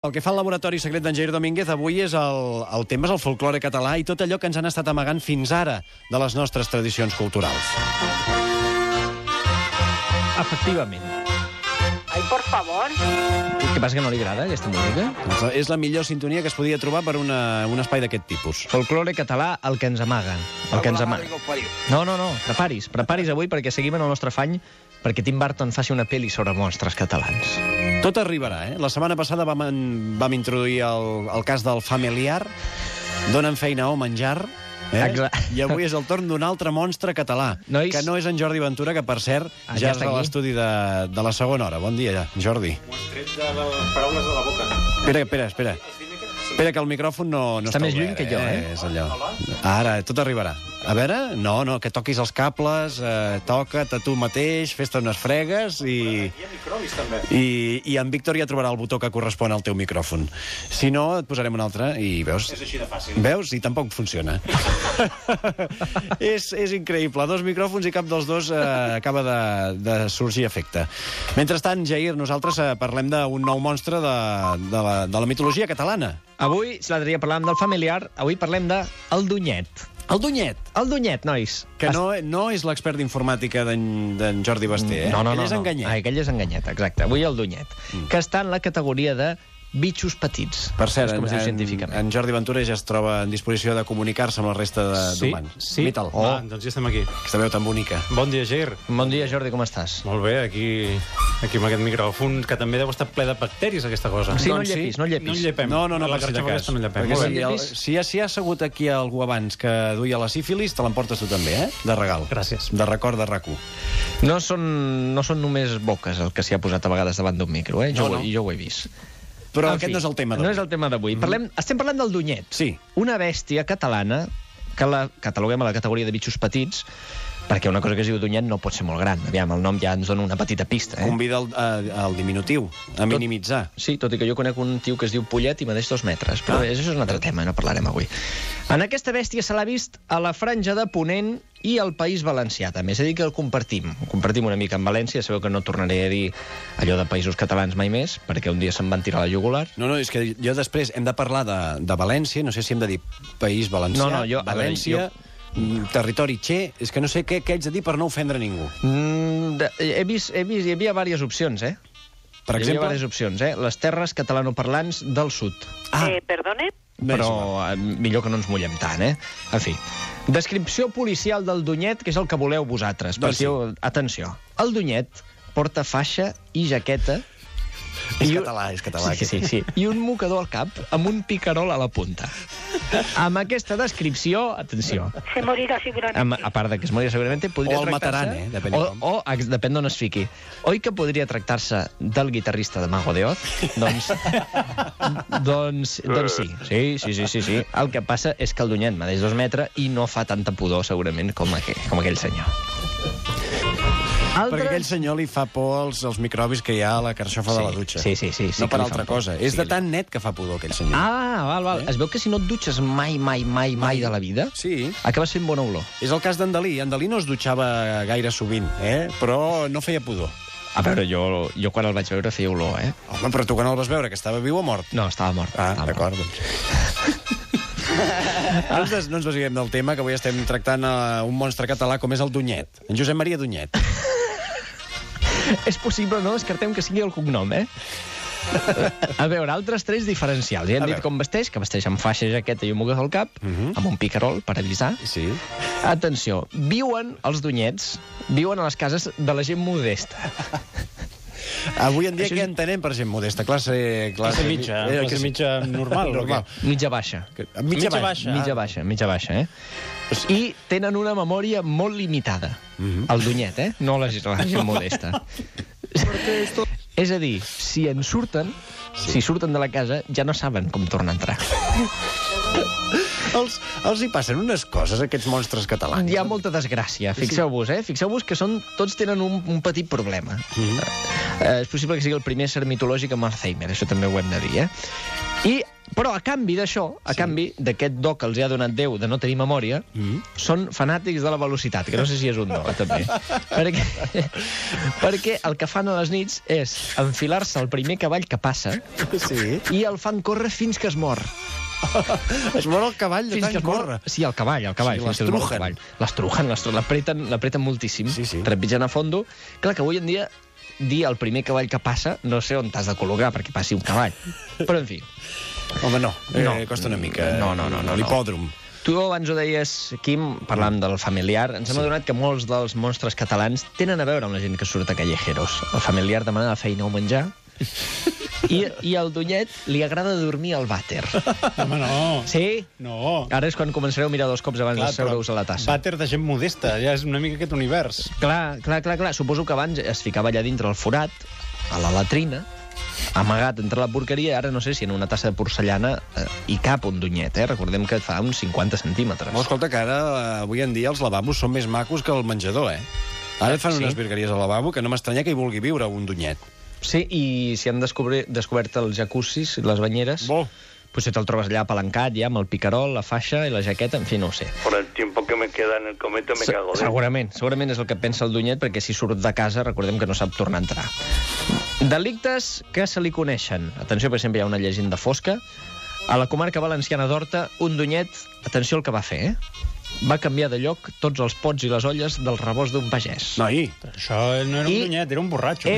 El que fa el Laboratori Secret d'en Jair Domínguez avui és el tema és el folklore català i tot allò que ens han estat amagant fins ara de les nostres tradicions culturals. Efectivament. Ai, por favor. Què passa, que no li agrada, aquesta música? Doncs és la millor sintonia que es podia trobar per un espai d'aquest tipus. Folklore català, el que ens amaguen. El que ens amaguen. No, preparis avui perquè seguim en el nostre afany perquè Tim Burton faci una pel·li sobre monstres catalans. Tot arribarà, eh? La setmana passada vam introduir el cas del familiar, donen feina o menjar, i avui és el torn d'un altre monstre català, Nois, que no és en Jordi Ventura, que per cert ja és a l'estudi de la segona hora. Bon dia, Jordi. M'ho has tret de les paraules de la boca. Espera. Espera, que el micròfon no està més lluny que jo, És allò. Ara, tot arribarà. A veure, no, que toquis els cables, toca't a tu mateix, fes-te unes fregues Hi ha microbis, també. i en Víctor ja trobarà el botó que correspon al teu micròfon. Si no, et posarem un altre i veus... És així de fàcil. Veus? I tampoc funciona. és increïble. Dos micròfons i cap dels dos acaba de sorgir efecte. Mentrestant, Jair, nosaltres parlem d'un nou monstre de la mitologia catalana. avui, si l'altre dia parlàvem del familiar, avui parlem de el Dunyet. El Dunyet. El Dunyet, nois. Que no és l'expert d'informàtica d'en Jordi Basté, eh? No. Ell és enganyet. Aquell és enganyet, exacte. Avui el Dunyet, que està en la categoria de bitxos petits. Per cert, com es diu científicament. en Jordi Ventura ja es troba en disposició de comunicar-se amb la resta d'humans. Sí. Imita'l. Doncs ja estem aquí. Aquesta veu tan bonica. Bon dia, Jair. Bon dia, Jordi, com estàs? Molt bé, aquí amb aquest micròfon, que també deu estar ple de bacteris, aquesta cosa. Sí, no Doncs llepis. No en llepem. No, A la per si de carxofa cas. aquesta no en llepem. Perquè Molt si, bé. si ha assegut aquí algú abans que duia la sífilis, te l'emportes tu també, eh? De regal. Gràcies. De record de RAC1. No són només boques el que s'hi ha posat a vegades davant d'un micro, eh? No. Jo ho he vist. Però En aquest fi, no és el tema d'avui. No és el tema d'avui. Estem parlant del Dunyet. Sí. Una bèstia catalana que la cataloguem a la categoria de bitxos petits, perquè una cosa que es diu Dunyet no pot ser molt gran. Aviam, el nom ja ens dona una petita pista, Convida el diminutiu a minimitzar. Sí, tot i que jo conec un tio que es diu Pollet i medeix 2 metres. Però això és un altre tema, no parlarem avui. En aquesta bèstia se l'ha vist a la Franja de Ponent i al País Valencià, també. És a dir, que el compartim. Ho compartim una mica amb València. Sabeu que no tornaré a dir allò de països catalans mai més, perquè un dia se'm van tirar la jugular. No, és que jo després hem de parlar de València, no sé si hem de dir País Valencià, No, jo- a veure, València, territori txè, és que no sé què haig de dir per no ofendre ningú. He vist, hi havia diverses opcions, Per Hi havia exemple... diverses opcions, Les terres catalanoparlants del sud. Perdone? Però millor que no ens mullem tant, En fi. Descripció policial del Dunyet, que és el que voleu vosaltres. Doncs Perquè, atenció, el Dunyet porta faixa i jaqueta... És català. Sí. I un mocador al cap amb un picarol a la punta. Amb aquesta descripció, atenció, Se morirà segurament. a part de que es morirà segurament, podria O el tractar-se... mataran, depèn de com. Depèn d'on es fiqui. Oi que podria tractar-se del guitarrista de Mago de Oz? Doncs sí. El que passa és que el Dunyet medeix 2 metres i no fa tanta pudor, segurament, com aquell senyor. Perquè aquell senyor li fa por els microbis que hi ha a la carxofa de la dutxa. Sí, No que per li altra fa por. cosa. És de tan net que fa pudor, aquell senyor. Val. Es veu que si no et dutxes mai de la vida, Sí. acabes fent bona olor. És el cas d'en Dalí. En Dalí no es dutxava gaire sovint, però no feia pudor. A veure, jo quan el vaig veure feia olor, Home, però tu quan el vas veure, que estava viu o mort? No, estava mort. D'acord, doncs. No ens desviem del tema, que avui estem tractant un monstre català com és el Dunyet. En Josep Maria Dunyet. És possible, no descartem que sigui el cognom, A veure, altres trets diferencials. Ja hem dit com vesteix, que vesteix amb faixa, jaqueta i un mocador al cap, amb un picarol per avisar. Sí. Atenció, els Dunyets viuen a les cases de la gent modesta. Avui en dia què entenem per gent modesta? Classe mitja normal. Mitja baixa. Mitja baixa. Mitja baixa. I tenen una memòria molt limitada. El Dunyet, no la gent modesta. És a dir, si surten de la casa, ja no saben com tornar a entrar. Els hi passen unes coses, aquests monstres catalans. Hi ha molta desgràcia, fixeu-vos, Fixeu-vos que tots tenen un petit problema. És possible que sigui el primer ser mitològic amb Alzheimer, això també ho hem de dir, I Però a canvi d'això, a canvi d'aquest do que els ha donat Déu de no tenir memòria, són fanàtics de la velocitat, que no sé si és un do, també. Perquè el que fan a les nits és enfilar-se al primer cavall que passa i el fan córrer fins que es mor. Es mor el cavall de tant córrer. Sí, el cavall. L'estrujen. L'estruguen moltíssim. Trepitgen a fondo. Clar que avui en dia dir el primer cavall que passa, no sé on t'has de col·locar perquè passi un cavall. Però, en fi. Home, no. Costa una mica. No. L'hipòdrom. Tu abans ho deies, Quim, parlant del Familiar. Ens hem adonat que molts dels monstres catalans tenen a veure amb la gent que surt a Callejeros. El Familiar demana feina o menjar i al Dunyet li agrada dormir al vàter. Home, no. Sí? No. Ara és quan començareu a mirar 2 cops abans de seure-us a la tassa. Vàter de gent modesta, ja és una mica aquest univers. Clar. Suposo que abans es ficava allà dintre el forat, a la latrina, amagat entre la porqueria, ara no sé si en una tassa de porcellana hi cap un Dunyet, Recordem que fa uns 50 centímetres. Escolta, que ara, avui en dia, els lavabos són més macos que el menjador, Ara et fan unes virgueries al lavabo que no m'estranya que hi vulgui viure un Dunyet. Sí, i si han descobert els jacuzzis, les banyeres, potser te'l trobes allà apalancat ja amb el picarol, la faixa i la jaqueta, en fi, no ho sé. Por el tiempo que me queda en el cometa me cago de... Segurament és el que pensa el Dunyet, perquè si surt de casa recordem que no sap tornar a entrar. Delictes que se li coneixen. Atenció, per exemple, hi ha una llegenda fosca. A la comarca valenciana d'Horta, un Dunyet, atenció al que va fer, va canviar de lloc tots els pots i les olles del rebost d'un pagès. Noi! Això no era un Dunyet, era un borratxo.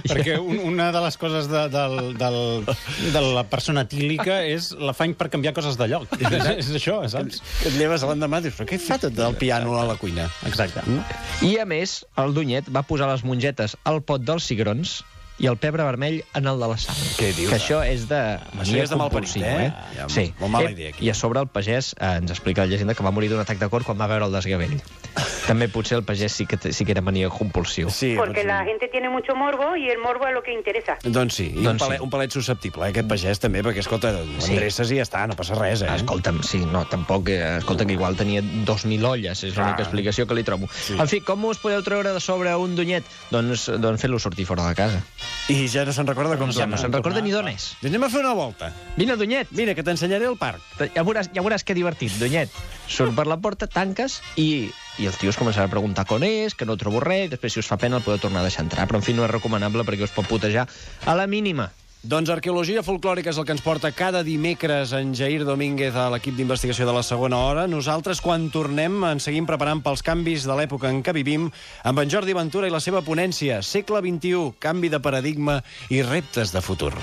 Perquè una de les coses de la persona tílica és l'afany per canviar coses de lloc. És això, saps? Et lleves l'endemà i dius, però què fa tot el piano a la cuina? Exacte. I, a més, el Dunyet va posar les mongetes al pot dels cigrons i el pebre vermell en el de la sang. Què dius? Que això és de mania compulsiva, Sí. Molt mala idea, aquí. I a sobre el pagès ens explica la llegenda que va morir d'un atac de cor quan va veure el desgavell. També potser el pagès sí que era mania compulsiu. Sí, porque la gente tiene mucho morbo y el morbo es lo que interesa. Doncs sí, i un palet susceptible, aquest pagès també, perquè, escolta, endreces i ja està, no passa res, Escolta'm, sí, no, tampoc... Escolta, que igual tenia 2.000 olles, és l'única explicació que li trobo. En fi, com us podeu treure de sobre un Dunyet? Doncs fent-lo sortir fora de casa. I ja no se'n recorda com Ja no se'n recorda ni d'on és. Anem a fer una volta. Vine, Dunyet. Vine, que t'ensenyaré el parc. Ja veuràs que divertit, Dunyet. Surt per la porta, tanques i el tio es començarà a preguntar on és, que no trobo res, i després, si us fa pena, el podeu tornar a deixar entrar. Però, en fi, no és recomanable perquè us pot putejar a la mínima. Doncs arqueologia folclòrica és el que ens porta cada dimecres en Jair Domínguez a l'equip d'investigació de la segona hora. Nosaltres, quan tornem, ens seguim preparant pels canvis de l'època en què vivim amb en Jordi Ventura i la seva ponència Segle XXI, canvi de paradigma i reptes de futur.